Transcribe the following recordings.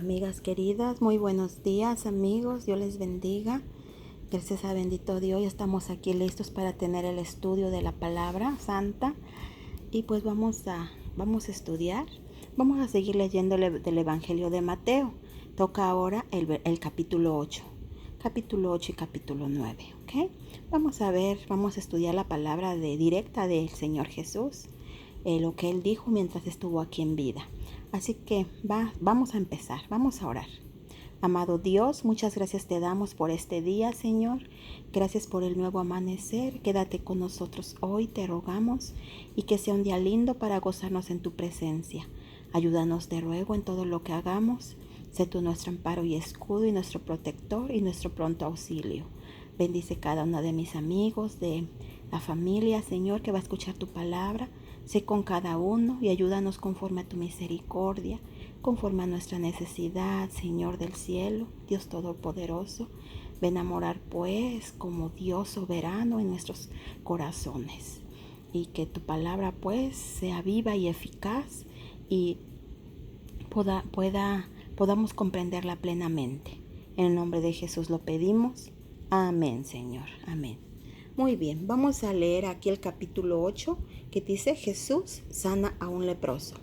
Amigas queridas, muy buenos días amigos, Dios les bendiga. Gracias a bendito Dios, ya estamos aquí listos para tener el estudio de la palabra santa. Y pues vamos a estudiar, vamos a seguir leyendo del Evangelio de Mateo. Toca ahora el capítulo 8 y capítulo 9, ¿ok? Vamos a estudiar la palabra directa del Señor Jesús, lo que Él dijo mientras estuvo aquí en vida. Así que vamos a empezar, vamos a orar. Amado Dios, muchas gracias te damos por este día, Señor. Gracias por el nuevo amanecer. Quédate con nosotros hoy, te rogamos, y que sea un día lindo para gozarnos en tu presencia. Ayúdanos, te ruego, en todo lo que hagamos. Sé tú nuestro amparo y escudo y nuestro protector y nuestro pronto auxilio. Bendice cada uno de mis amigos, de la familia, Señor, que va a escuchar tu palabra. Sé con cada uno y ayúdanos conforme a tu misericordia, conforme a nuestra necesidad, Señor del cielo, Dios todopoderoso. Ven a morar pues como Dios soberano en nuestros corazones, y que tu palabra pues sea viva y eficaz y podamos comprenderla plenamente. En el nombre de Jesús lo pedimos. Amén, Señor. Amén. Muy bien, vamos a leer aquí el capítulo 8 que dice: Jesús sana a un leproso.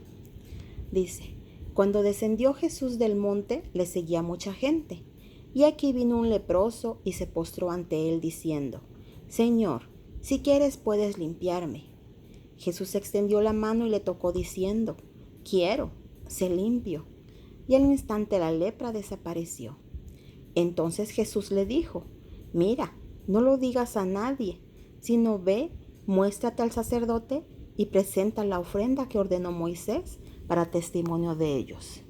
Dice: Cuando descendió Jesús del monte, le seguía mucha gente. Y aquí vino un leproso y se postró ante él diciendo: Señor, si quieres puedes limpiarme. Jesús extendió la mano y le tocó diciendo: Quiero, sé limpio. Y al instante la lepra desapareció. Entonces Jesús le dijo: Mira, no lo digas a nadie, sino ve, muéstrate al sacerdote y presenta la ofrenda que ordenó Moisés para testimonio de ellos.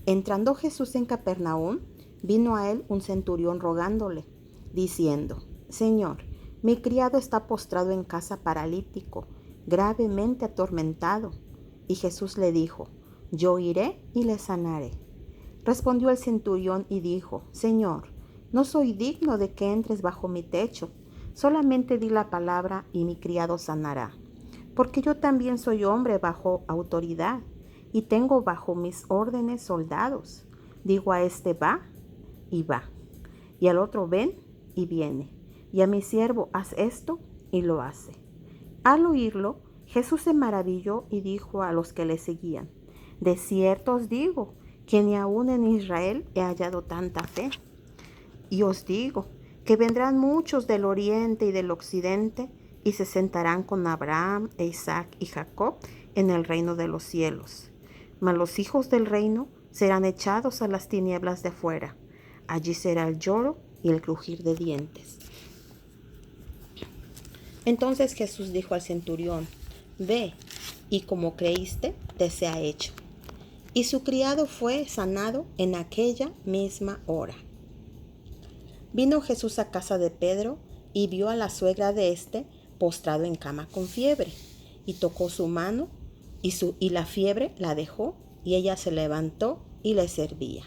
Entrando Jesús en Capernaum, vino a él un centurión rogándole, diciendo: Señor, mi criado está postrado en casa paralítico, gravemente atormentado. Y Jesús le dijo: Yo iré y le sanaré. Respondió el centurión y dijo: Señor, no soy digno de que entres bajo mi techo, solamente di la palabra y mi criado sanará. Porque yo también soy hombre bajo autoridad, y tengo bajo mis órdenes soldados. Digo a este: va, y va, y al otro: ven, y viene, y a mi siervo: haz esto, y lo hace. Al oírlo, Jesús se maravilló y dijo a los que le seguían: De cierto os digo, que ni aun en Israel he hallado tanta fe. Y os digo que vendrán muchos del oriente y del occidente y se sentarán con Abraham, e Isaac y Jacob en el reino de los cielos. Mas los hijos del reino serán echados a las tinieblas de afuera. Allí será el lloro y el crujir de dientes. Entonces Jesús dijo al centurión: Ve, y como creíste, te sea hecho. Y su criado fue sanado en aquella misma hora. Vino Jesús a casa de Pedro y vio a la suegra de éste postrado en cama con fiebre, y tocó su mano, y la fiebre la dejó, y ella se levantó y le servía.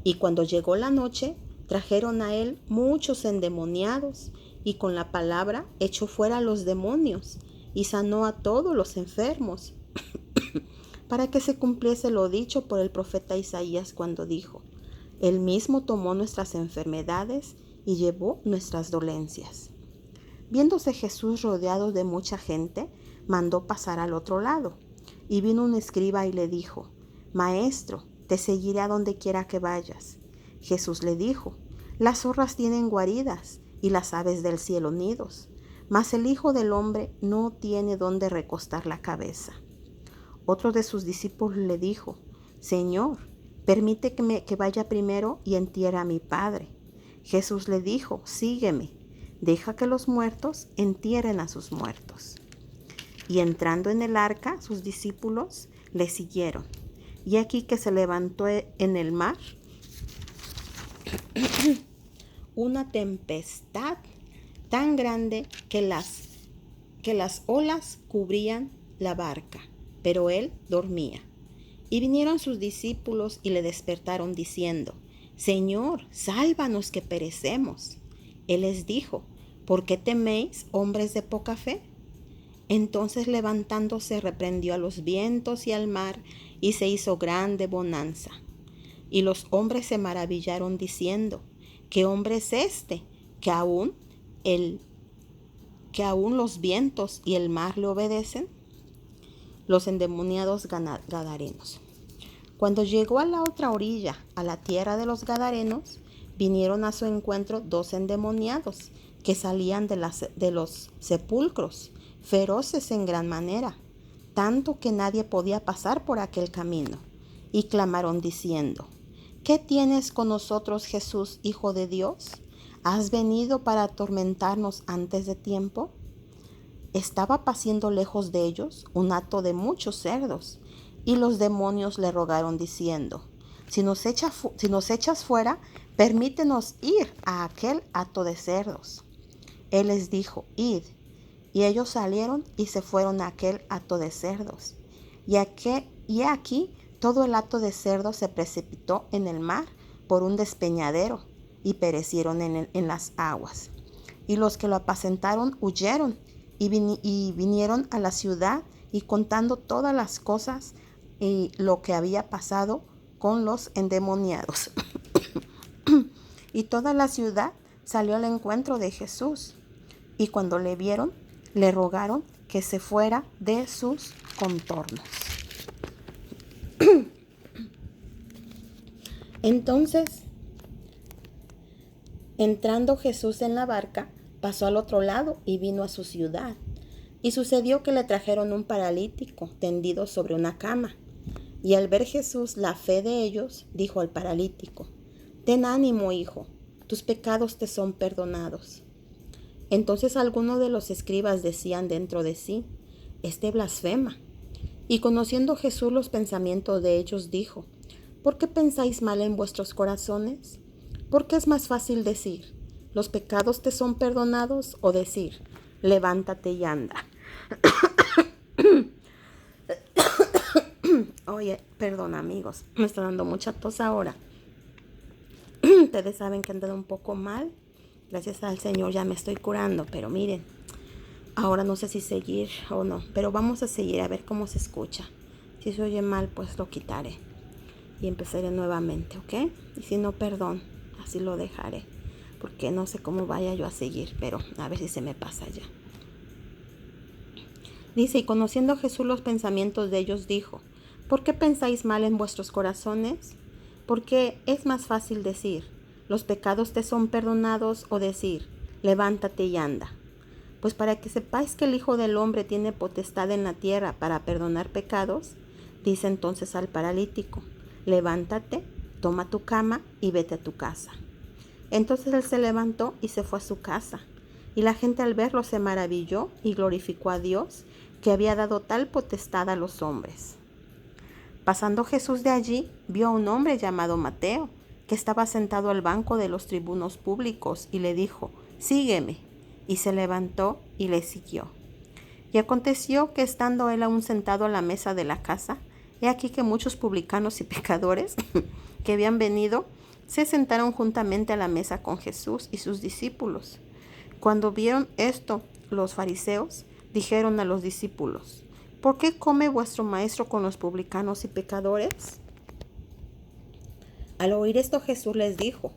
Y cuando llegó la noche, trajeron a él muchos endemoniados, y con la palabra echó fuera a los demonios, y sanó a todos los enfermos, para que se cumpliese lo dicho por el profeta Isaías cuando dijo: Él mismo tomó nuestras enfermedades y llevó nuestras dolencias. Viéndose Jesús rodeado de mucha gente, mandó pasar al otro lado. Y vino un escriba y le dijo: Maestro, te seguiré a donde quiera que vayas. Jesús le dijo: Las zorras tienen guaridas y las aves del cielo nidos, mas el Hijo del Hombre no tiene dónde recostar la cabeza. Otro de sus discípulos le dijo: Señor, permite que vaya primero y entierre a mi padre. Jesús le dijo: Sígueme, deja que los muertos entierren a sus muertos. Y entrando en el arca, sus discípulos le siguieron. Y aquí que se levantó en el mar una tempestad tan grande que las olas cubrían la barca, pero él dormía. Y vinieron sus discípulos y le despertaron diciendo: Señor, sálvanos que perecemos. Él les dijo: ¿Por qué teméis, hombres de poca fe? Entonces levantándose reprendió a los vientos y al mar, y se hizo grande bonanza. Y los hombres se maravillaron diciendo: ¿Qué hombre es este, que aún los vientos y el mar le obedecen? Los endemoniados gadarenos. Cuando llegó a la otra orilla, a la tierra de los gadarenos, vinieron a su encuentro 2 endemoniados que salían de los sepulcros, feroces en gran manera, tanto que nadie podía pasar por aquel camino, y clamaron diciendo: ¿Qué tienes con nosotros, Jesús, Hijo de Dios? ¿Has venido para atormentarnos antes de tiempo? Estaba paciendo lejos de ellos un hato de muchos cerdos, y los demonios le rogaron diciendo: si nos echas fuera, permítenos ir a aquel hato de cerdos. Él les dijo: id. Y ellos salieron y se fueron a aquel hato de cerdos. Y aquí todo el hato de cerdos se precipitó en el mar por un despeñadero, y perecieron en las aguas. Y los que lo apacentaron huyeron y vinieron a la ciudad, y contando todas las cosas y lo que había pasado con los endemoniados. Y toda la ciudad salió al encuentro de Jesús, y cuando le vieron, le rogaron que se fuera de sus contornos. Entonces, entrando Jesús en la barca, pasó al otro lado y vino a su ciudad. Y sucedió que le trajeron un paralítico tendido sobre una cama. Y al ver Jesús la fe de ellos, dijo al paralítico: ten ánimo, hijo, tus pecados te son perdonados. Entonces algunos de los escribas decían dentro de sí: este blasfema. Y conociendo Jesús los pensamientos de ellos, dijo: ¿por qué pensáis mal en vuestros corazones? ¿Por qué es más fácil decir: los pecados te son perdonados, o decir: levántate y anda? Oye, perdón amigos, me está dando mucha tos ahora. Ustedes saben que he andado un poco mal. Gracias al Señor ya me estoy curando, pero miren, ahora no sé si seguir o no, pero vamos a seguir a ver cómo se escucha. Si se oye mal, pues lo quitaré y empezaré nuevamente, ¿ok? Y si no, perdón, así lo dejaré, porque no sé cómo vaya yo a seguir, pero a ver si se me pasa ya. Dice: y conociendo Jesús los pensamientos de ellos, dijo: ¿por qué pensáis mal en vuestros corazones? Porque es más fácil decir: los pecados te son perdonados, o decir: levántate y anda. Pues para que sepáis que el Hijo del Hombre tiene potestad en la tierra para perdonar pecados, dice entonces al paralítico: levántate, toma tu cama y vete a tu casa. Entonces él se levantó y se fue a su casa. Y la gente al verlo se maravilló y glorificó a Dios, que había dado tal potestad a los hombres. Pasando Jesús de allí, vio a un hombre llamado Mateo, que estaba sentado al banco de los tribunos públicos, y le dijo: sígueme. Y se levantó y le siguió. Y aconteció que estando él aún sentado a la mesa de la casa, he aquí que muchos publicanos y pecadores que habían venido se sentaron juntamente a la mesa con Jesús y sus discípulos. Cuando vieron esto, los fariseos dijeron a los discípulos: ¿por qué come vuestro maestro con los publicanos y pecadores? Al oír esto, Jesús les dijo: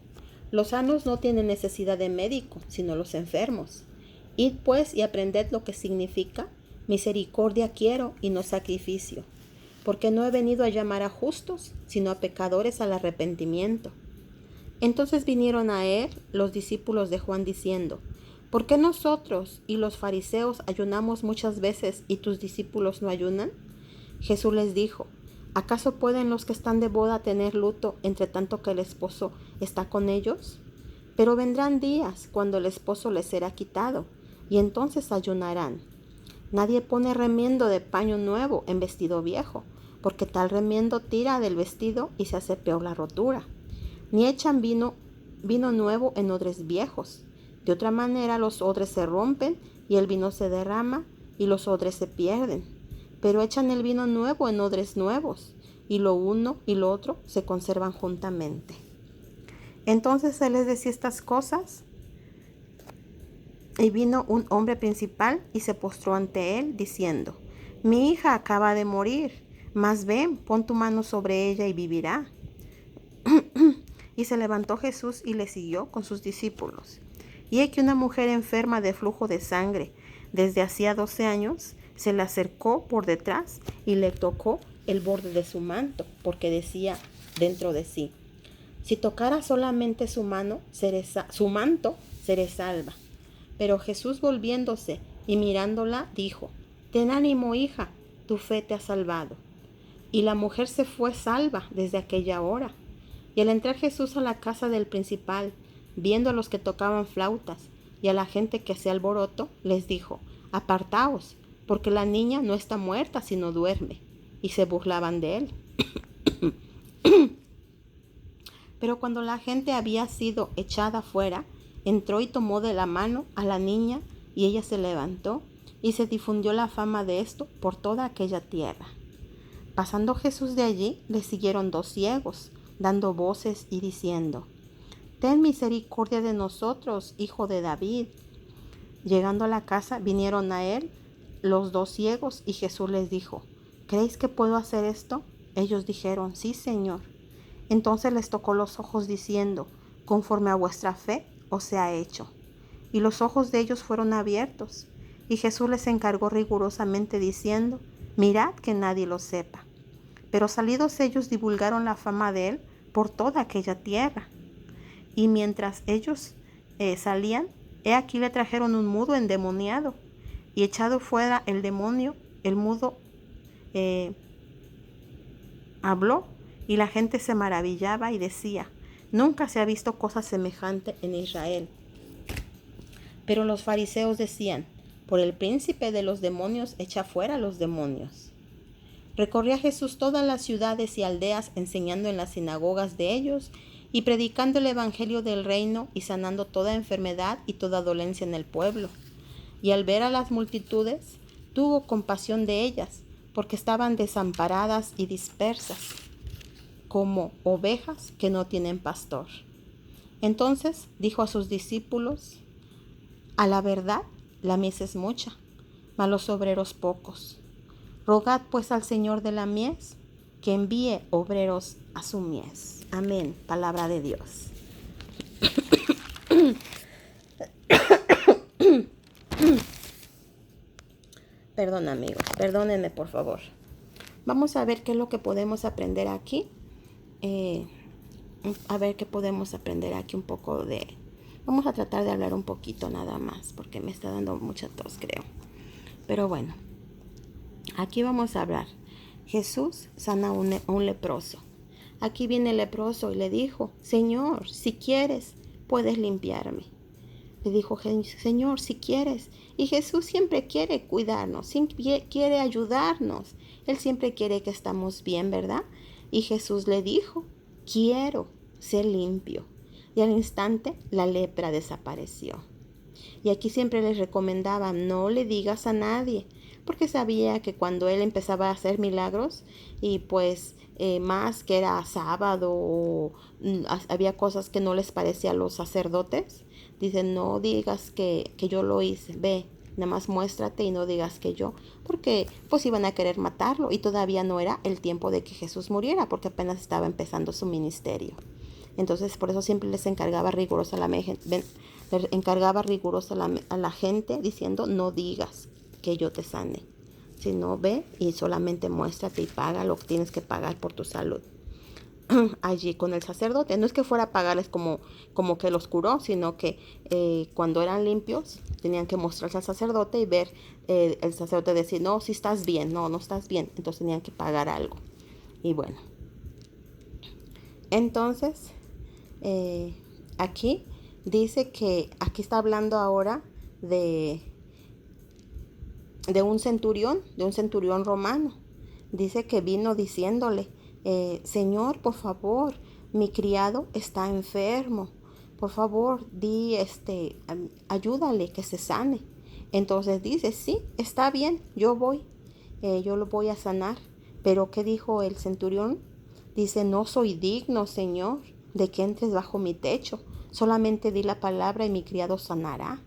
los sanos no tienen necesidad de médico, sino los enfermos. Id pues y aprended lo que significa: misericordia quiero y no sacrificio, porque no he venido a llamar a justos, sino a pecadores al arrepentimiento. Entonces vinieron a él los discípulos de Juan diciendo: ¿por qué nosotros y los fariseos ayunamos muchas veces y tus discípulos no ayunan? Jesús les dijo: ¿acaso pueden los que están de boda tener luto entre tanto que el esposo está con ellos? Pero vendrán días cuando el esposo les será quitado, y entonces ayunarán. Nadie pone remiendo de paño nuevo en vestido viejo, porque tal remiendo tira del vestido y se hace peor la rotura. Ni echan vino nuevo en odres viejos. De otra manera los odres se rompen y el vino se derrama y los odres se pierden. Pero echan el vino nuevo en odres nuevos, y lo uno y lo otro se conservan juntamente. Entonces él les decía estas cosas Y vino un hombre principal y se postró ante él, diciendo: Mi hija acaba de morir, mas ven, pon tu mano sobre ella y vivirá. Y se levantó Jesús y le siguió con sus discípulos. Y he que una mujer enferma de flujo de sangre desde hacía 12 años se le acercó por detrás y le tocó el borde de su manto, porque decía dentro de sí: si tocara solamente su manto, seré salva. Pero Jesús, volviéndose y mirándola, dijo: Ten ánimo, hija, tu fe te ha salvado. Y la mujer se fue salva desde aquella hora. Y al entrar Jesús a la casa del principal, viendo a los que tocaban flautas y a la gente que hacía alboroto, les dijo: Apartaos, porque la niña no está muerta, sino duerme. Y se burlaban de él. Pero cuando la gente había sido echada fuera, entró y tomó de la mano a la niña, y ella se levantó, y se difundió la fama de esto por toda aquella tierra. Pasando Jesús de allí, le siguieron 2 ciegos, dando voces y diciendo: Ten misericordia de nosotros, hijo de David. Llegando a la casa, vinieron a él los 2 ciegos, y Jesús les dijo: ¿Creéis que puedo hacer esto? Ellos dijeron: Sí, Señor. Entonces les tocó los ojos, diciendo: Conforme a vuestra fe os sea hecho. Y los ojos de ellos fueron abiertos. Y Jesús les encargó rigurosamente, diciendo: Mirad que nadie lo sepa. Pero salidos ellos divulgaron la fama de él por toda aquella tierra. Y mientras ellos salían, he aquí le trajeron un mudo endemoniado. Y echado fuera el demonio, el mudo habló, y la gente se maravillaba y decía: Nunca se ha visto cosa semejante en Israel. Pero los fariseos decían: Por el príncipe de los demonios echa fuera los demonios. Recorría Jesús todas las ciudades y aldeas, enseñando en las sinagogas de ellos y predicando el evangelio del reino y sanando toda enfermedad y toda dolencia en el pueblo. Y al ver a las multitudes, tuvo compasión de ellas, porque estaban desamparadas y dispersas, como ovejas que no tienen pastor. Entonces dijo a sus discípulos: A la verdad, la mies es mucha, mas los obreros pocos. Rogad pues al Señor de la mies que envíe obreros a su mies. Amén. Palabra de Dios. Perdón, amigos, perdónenme por favor. Vamos a ver qué es lo que podemos aprender aquí. A ver qué podemos aprender aquí un poco de... Vamos a tratar de hablar un poquito nada más, porque me está dando mucha tos, creo. Pero bueno, aquí vamos a hablar. Jesús sana a un leproso. Aquí viene el leproso y le dijo: Señor, si quieres, puedes limpiarme. Le dijo: Señor, si quieres. Y Jesús siempre quiere cuidarnos, quiere ayudarnos. Él siempre quiere que estamos bien, ¿verdad? Y Jesús le dijo: quiero ser limpio. Y al instante la lepra desapareció. Y aquí siempre les recomendaba: no le digas a nadie, porque sabía que cuando él empezaba a hacer milagros y pues más que era sábado o había cosas que no les parecía a los sacerdotes, dicen: no digas que yo lo hice, ve, nada más muéstrate y no digas que yo, porque pues iban a querer matarlo y todavía no era el tiempo de que Jesús muriera, porque apenas estaba empezando su ministerio. Entonces por eso siempre les encargaba rigurosa a la gente diciendo: no digas que yo te sane, sino ve y solamente muéstrate y paga lo que tienes que pagar por tu salud. Allí con el sacerdote, no es que fuera a pagarles como que los curó, sino que cuando eran limpios tenían que mostrarse al sacerdote y ver el sacerdote decir: no, si estás bien, no estás bien, entonces tenían que pagar algo. Y bueno, entonces aquí dice que aquí está hablando ahora de un centurión romano. Dice que vino diciéndole: Señor, por favor, mi criado está enfermo, por favor, ayúdale que se sane. Entonces dice: sí, está bien, yo lo voy a sanar. Pero ¿qué dijo el centurión? Dice: no soy digno, Señor, de que entres bajo mi techo, solamente di la palabra y mi criado sanará.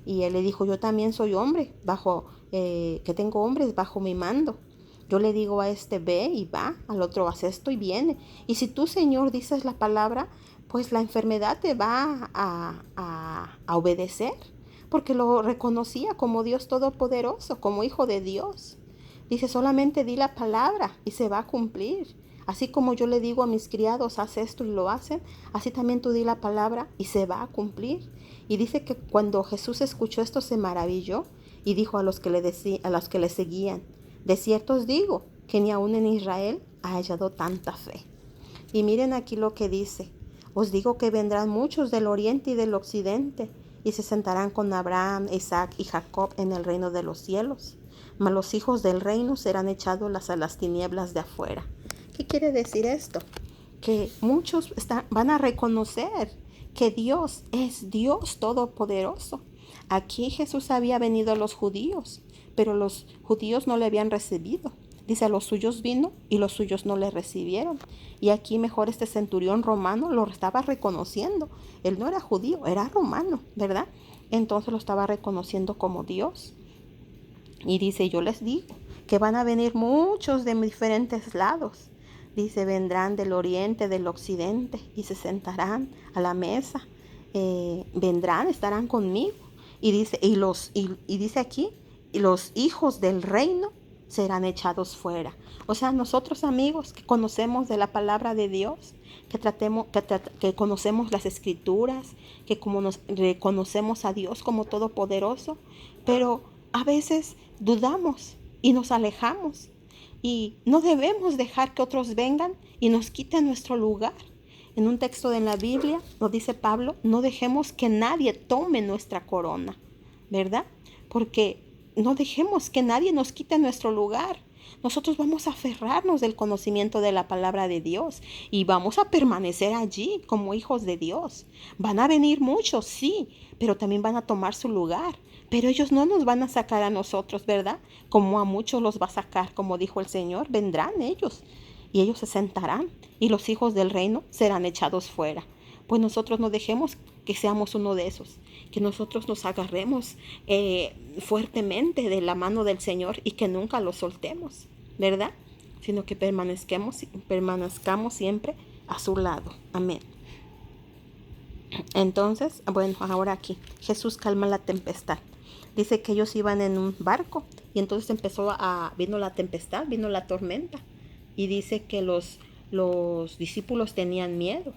Y él le dijo, yo también soy hombre, que tengo hombres bajo mi mando. Yo le digo a este, ve y va, al otro, haz esto y viene. Y si tú, Señor, dices la palabra, pues la enfermedad te va a obedecer, porque lo reconocía como Dios Todopoderoso, como Hijo de Dios. Dice, solamente di la palabra y se va a cumplir. Así como yo le digo a mis criados, haz esto y lo hacen, así también tú di la palabra y se va a cumplir. Y dice que cuando Jesús escuchó esto se maravilló y dijo a los que a los que le seguían, de cierto os digo que ni aún en Israel ha hallado tanta fe. Y miren aquí lo que dice, os digo que vendrán muchos del oriente y del occidente y se sentarán con Abraham, Isaac y Jacob en el reino de los cielos. Mas los hijos del reino serán echados a las tinieblas de afuera. ¿Qué quiere decir esto? Que muchos van a reconocer que Dios es Dios Todopoderoso. Aquí Jesús había venido a los judíos, pero los judíos no le habían recibido. Dice, a los suyos vino y los suyos no le recibieron. Y aquí mejor este centurión romano lo estaba reconociendo. Él no era judío, era romano, ¿verdad? Entonces lo estaba reconociendo como Dios. Y dice, yo les digo que van a venir muchos de diferentes lados. Dice, vendrán del oriente, del occidente y se sentarán a la mesa. Vendrán, estarán conmigo. Y dice aquí, y los hijos del reino serán echados fuera. O sea, nosotros, amigos, que conocemos de la palabra de Dios, que conocemos las escrituras, que como nos reconocemos a Dios como todopoderoso, pero a veces dudamos y nos alejamos. Y no debemos dejar que otros vengan y nos quiten nuestro lugar. En un texto de la Biblia nos dice Pablo, no dejemos que nadie tome nuestra corona, ¿verdad? Porque no dejemos que nadie nos quite nuestro lugar. Nosotros vamos a aferrarnos del conocimiento de la palabra de Dios y vamos a permanecer allí como hijos de Dios. Van a venir muchos, sí, pero también van a tomar su lugar. Pero ellos no nos van a sacar a nosotros, ¿verdad? Como a muchos los va a sacar, como dijo el Señor, vendrán ellos y ellos se sentarán y los hijos del reino serán echados fuera. Pues nosotros no dejemos que seamos uno de esos, que nosotros nos agarremos fuertemente de la mano del Señor y que nunca lo soltemos, ¿verdad? Sino que permanezcamos siempre a su lado. Amén. Entonces, bueno, ahora aquí, Jesús calma la tempestad. Dice que ellos iban en un barco y entonces vino la tempestad, vino la tormenta. Y dice que los discípulos tenían miedo.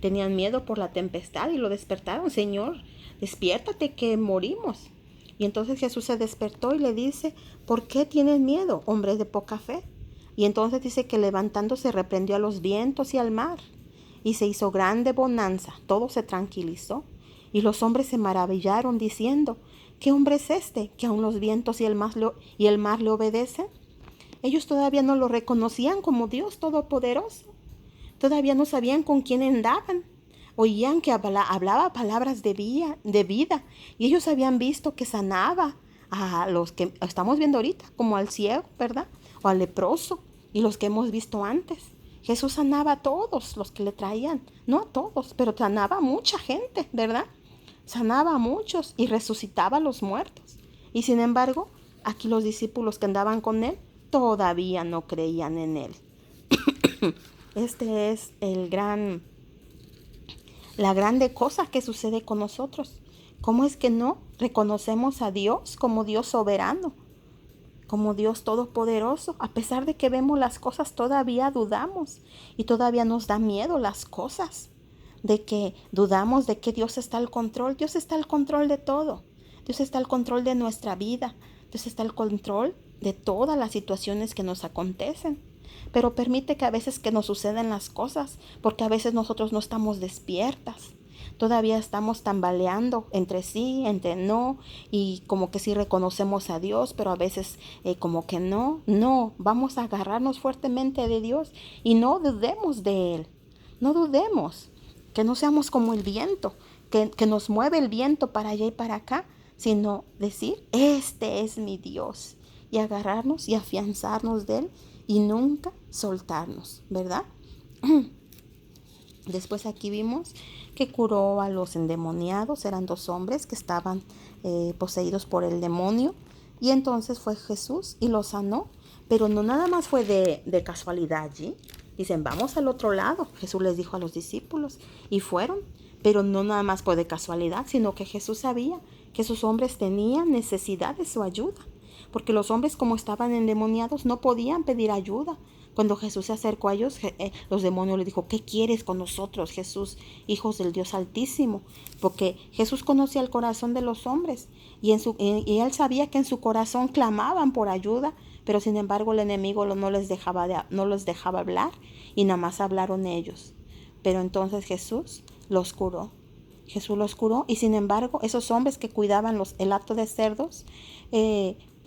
Tenían miedo por la tempestad y lo despertaron. Señor, despiértate que morimos. Y entonces Jesús se despertó y le dice, ¿por qué tienen miedo, hombres de poca fe? Y entonces dice que levantándose reprendió a los vientos y al mar. Y se hizo grande bonanza, todo se tranquilizó. Y los hombres se maravillaron diciendo, ¿qué hombre es este que aun los vientos y el mar le obedecen? Ellos todavía no lo reconocían como Dios Todopoderoso. Todavía no sabían con quién andaban. Oían que hablaba palabras de vida. Y ellos habían visto que sanaba a los que estamos viendo ahorita, como al ciego, ¿verdad? O al leproso y los que hemos visto antes. Jesús sanaba a todos los que le traían. No a todos, pero sanaba a mucha gente, ¿verdad? Sanaba a muchos y resucitaba a los muertos. Y sin embargo, aquí los discípulos que andaban con él todavía no creían en él. Este es la grande cosa que sucede con nosotros. ¿Cómo es que no reconocemos a Dios como Dios soberano, como Dios todopoderoso? A pesar de que vemos las cosas, todavía dudamos y todavía nos da miedo las cosas. De que dudamos de que Dios está al control. Dios está al control de todo. Dios está al control de nuestra vida. Dios está al control de todas las situaciones que nos acontecen. Pero permite que a veces que nos sucedan las cosas, porque a veces nosotros no estamos despiertas. Todavía estamos tambaleando entre sí, entre no, y como que sí reconocemos a Dios, pero a veces como que no. No, vamos a agarrarnos fuertemente de Dios y no dudemos de Él. No dudemos. Que no seamos como el viento, que nos mueve el viento para allá y para acá, sino decir, este es mi Dios, y agarrarnos y afianzarnos de Él y nunca soltarnos, ¿verdad? Después aquí vimos que curó a los endemoniados. Eran 2 hombres que estaban poseídos por el demonio. Y entonces fue Jesús y los sanó. Pero no nada más fue de casualidad allí. Dicen, vamos al otro lado. Jesús les dijo a los discípulos y fueron. Pero no nada más fue de casualidad, sino que Jesús sabía que esos hombres tenían necesidad de su ayuda. Porque los hombres, como estaban endemoniados, no podían pedir ayuda. Cuando Jesús se acercó a ellos, los demonios le dijo, ¿qué quieres con nosotros, Jesús, hijos del Dios Altísimo? Porque Jesús conocía el corazón de los hombres y él sabía que en su corazón clamaban por ayuda, pero sin embargo el enemigo no les dejaba hablar y nada más hablaron ellos. Pero entonces Jesús los curó. Jesús los curó y sin embargo esos hombres que cuidaban el hato de cerdos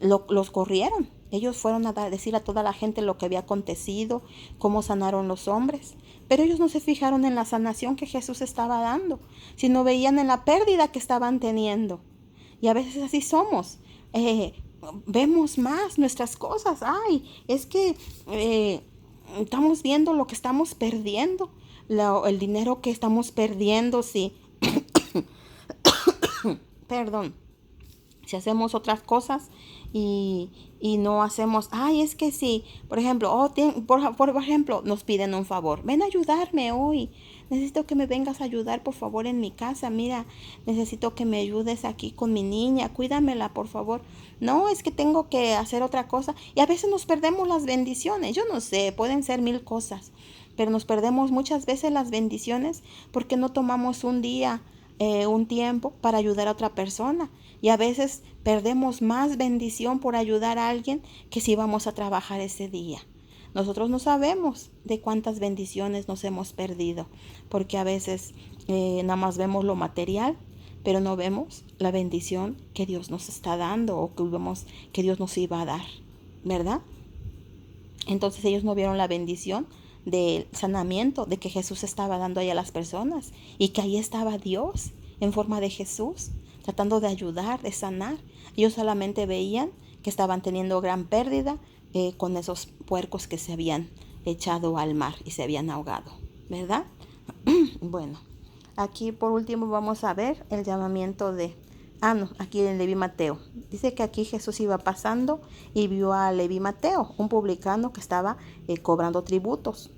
los corrieron. Ellos fueron a decir a toda la gente lo que había acontecido, cómo sanaron los hombres. Pero ellos no se fijaron en la sanación que Jesús estaba dando, sino veían en la pérdida que estaban teniendo. Y a veces así somos. Vemos más nuestras cosas. Ay, es que estamos viendo lo que estamos perdiendo, el dinero que estamos perdiendo, sí. Perdón. Si hacemos otras cosas y no hacemos, ay, es que sí, por ejemplo, por ejemplo, nos piden un favor, ven a ayudarme hoy, necesito que me vengas a ayudar, por favor, en mi casa, mira, necesito que me ayudes aquí con mi niña, cuídamela, por favor. No, es que tengo que hacer otra cosa y a veces nos perdemos las bendiciones, yo no sé, pueden ser 1000 cosas, pero nos perdemos muchas veces las bendiciones porque no tomamos un día, un tiempo para ayudar a otra persona. Y a veces perdemos más bendición por ayudar a alguien que si vamos a trabajar ese día. Nosotros no sabemos de cuántas bendiciones nos hemos perdido, porque a veces nada más vemos lo material, pero no vemos la bendición que Dios nos está dando o que Dios nos iba a dar, ¿verdad? Entonces ellos no vieron la bendición del sanamiento, de que Jesús estaba dando ahí a las personas y que ahí estaba Dios en forma de Jesús, tratando de ayudar, de sanar. Ellos solamente veían que estaban teniendo gran pérdida con esos puercos que se habían echado al mar y se habían ahogado, ¿verdad? Bueno, aquí por último vamos a ver el llamamiento aquí en Leví Mateo. Dice que aquí Jesús iba pasando y vio a Leví Mateo, un publicano que estaba cobrando tributos.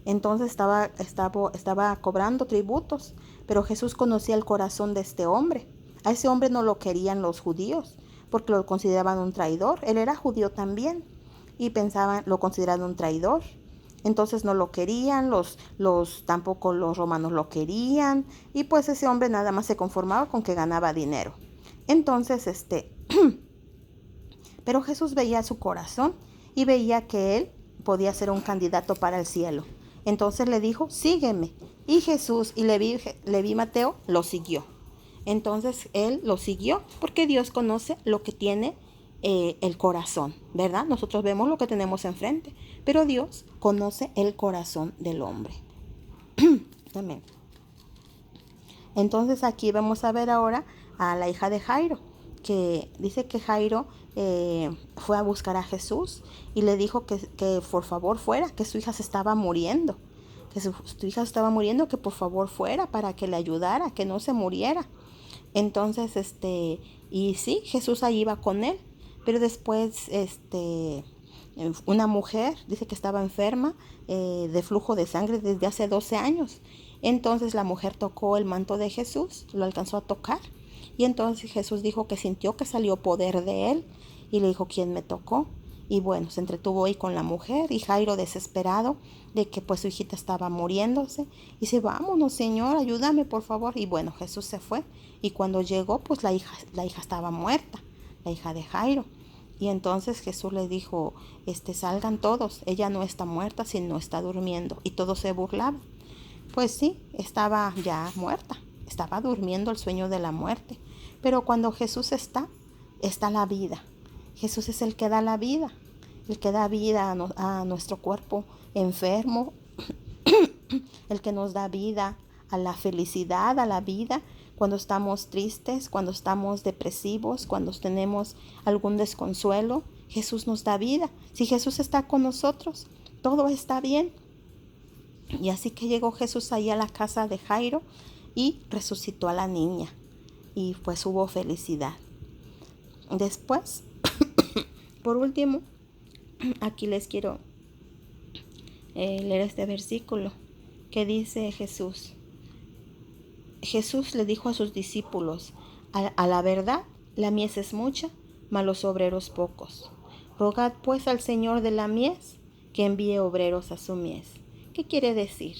Entonces estaba cobrando tributos, pero Jesús conocía el corazón de este hombre. A ese hombre no lo querían los judíos porque lo consideraban un traidor. Él era judío también y lo consideraban un traidor. Entonces no lo querían, tampoco los romanos lo querían y pues ese hombre nada más se conformaba con que ganaba dinero. Entonces pero Jesús veía su corazón y veía que él podía ser un candidato para el cielo. Entonces le dijo, sígueme. Y Jesús y Leví Mateo lo siguió. Entonces él lo siguió porque Dios conoce lo que tiene el corazón, ¿verdad? Nosotros vemos lo que tenemos enfrente, pero Dios conoce el corazón del hombre. Amén. Entonces aquí vamos a ver ahora a la hija de Jairo, que dice que Jairo fue a buscar a Jesús y le dijo que por favor fuera, que su hija se estaba muriendo, que su hija estaba muriendo, que por favor fuera para que le ayudara, que no se muriera. Entonces, y sí, Jesús ahí iba con él, pero después, una mujer dice que estaba enferma de flujo de sangre desde hace 12 años. Entonces la mujer tocó el manto de Jesús, lo alcanzó a tocar. Y entonces Jesús dijo que sintió que salió poder de él y le dijo, ¿quién me tocó? Y bueno, se entretuvo ahí con la mujer y Jairo desesperado de que pues su hijita estaba muriéndose. Y dice, vámonos Señor, ayúdame por favor. Y bueno, Jesús se fue y cuando llegó pues la hija estaba muerta, la hija de Jairo. Y entonces Jesús le dijo, salgan todos, ella no está muerta sino está durmiendo. Y todos se burlaban. Pues sí, estaba ya muerta, estaba durmiendo el sueño de la muerte. Pero cuando Jesús está la vida. Jesús es el que da la vida, el que da vida a nuestro cuerpo enfermo, el que nos da vida a la felicidad, a la vida, cuando estamos tristes, cuando estamos depresivos, cuando tenemos algún desconsuelo. Jesús nos da vida. Si Jesús está con nosotros, todo está bien. Y así que llegó Jesús ahí a la casa de Jairo y resucitó a la niña. Y pues hubo felicidad. Después, por último, aquí les quiero leer este versículo que dice Jesús. Jesús le dijo a sus discípulos: a la verdad, la mies es mucha, mas los obreros pocos. Rogad pues al Señor de la mies que envíe obreros a su mies. ¿Qué quiere decir?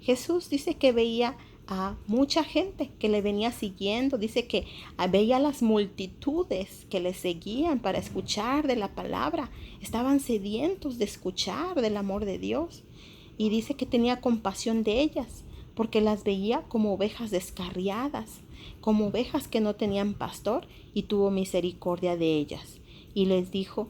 Jesús dice que veía a mucha gente que le venía siguiendo. Dice que veía las multitudes que le seguían para escuchar de la palabra. Estaban sedientos de escuchar del amor de Dios. Y dice que tenía compasión de ellas, porque las veía como ovejas descarriadas, como ovejas que no tenían pastor, y tuvo misericordia de ellas. Y le dijo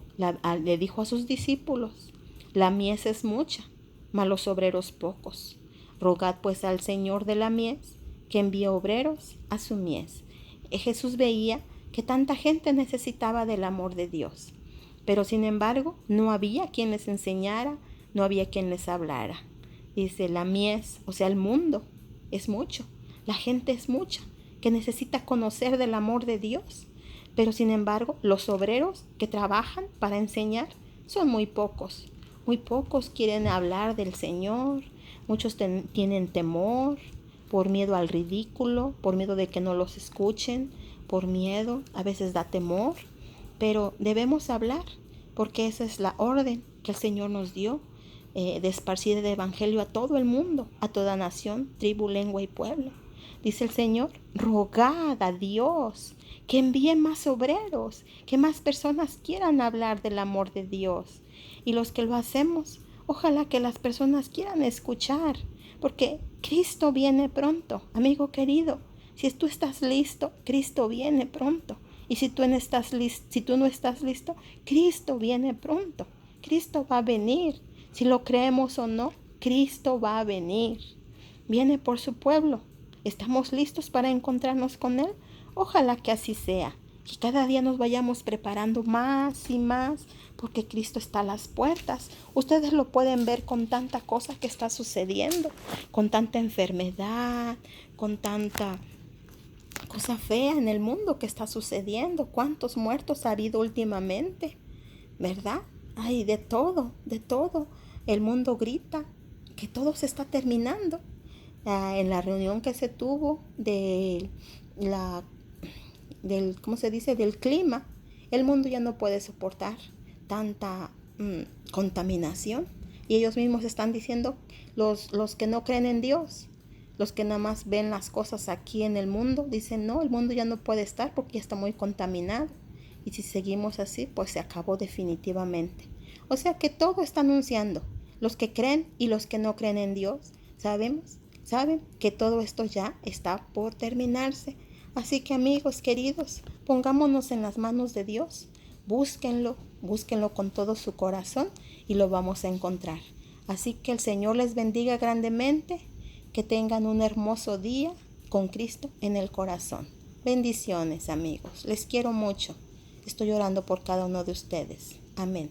a sus discípulos: la mies es mucha, mas los obreros pocos. Rogad pues al Señor de la mies que envíe obreros a su mies. Jesús veía que tanta gente necesitaba del amor de Dios, pero sin embargo no había quien les enseñara, no había quien les hablara. Dice, la mies, o sea, el mundo es mucho, la gente es mucha, que necesita conocer del amor de Dios. Pero sin embargo, los obreros que trabajan para enseñar son muy pocos. Muy pocos quieren hablar del Señor, muchos tienen temor, por miedo al ridículo, por miedo de que no los escuchen, por miedo, a veces da temor, pero debemos hablar, porque esa es la orden que el Señor nos dio, de esparcir el evangelio a todo el mundo, a toda nación, tribu, lengua y pueblo. Dice el Señor: rogad a Dios que envíe más obreros, que más personas quieran hablar del amor de Dios. Y los que lo hacemos, ojalá que las personas quieran escuchar, porque Cristo viene pronto, amigo querido. Si tú estás listo, Cristo viene pronto. Y si tú no estás listo, Cristo viene pronto. Cristo va a venir. Si lo creemos o no, Cristo va a venir. Viene por su pueblo. ¿Estamos listos para encontrarnos con Él? Ojalá que así sea. Que cada día nos vayamos preparando más y más, porque Cristo está a las puertas. Ustedes lo pueden ver con tanta cosa que está sucediendo, con tanta enfermedad, con tanta cosa fea en el mundo que está sucediendo. ¿Cuántos muertos ha habido últimamente? ¿Verdad? Hay de todo, de todo. El mundo grita que todo se está terminando. En la reunión que se tuvo ¿cómo se dice? Del clima, el mundo ya no puede soportar tanta contaminación. Y ellos mismos están diciendo, los que no creen en Dios, los que nada más ven las cosas aquí en el mundo, dicen, no, el mundo ya no puede estar porque ya está muy contaminado. Y si seguimos así, pues se acabó definitivamente. O sea que todo está anunciando. Los que creen y los que no creen en Dios, saben que todo esto ya está por terminarse. Así que, amigos queridos, pongámonos en las manos de Dios. Búsquenlo con todo su corazón y lo vamos a encontrar. Así que el Señor les bendiga grandemente. Que tengan un hermoso día con Cristo en el corazón. Bendiciones, amigos. Les quiero mucho. Estoy orando por cada uno de ustedes. Amén.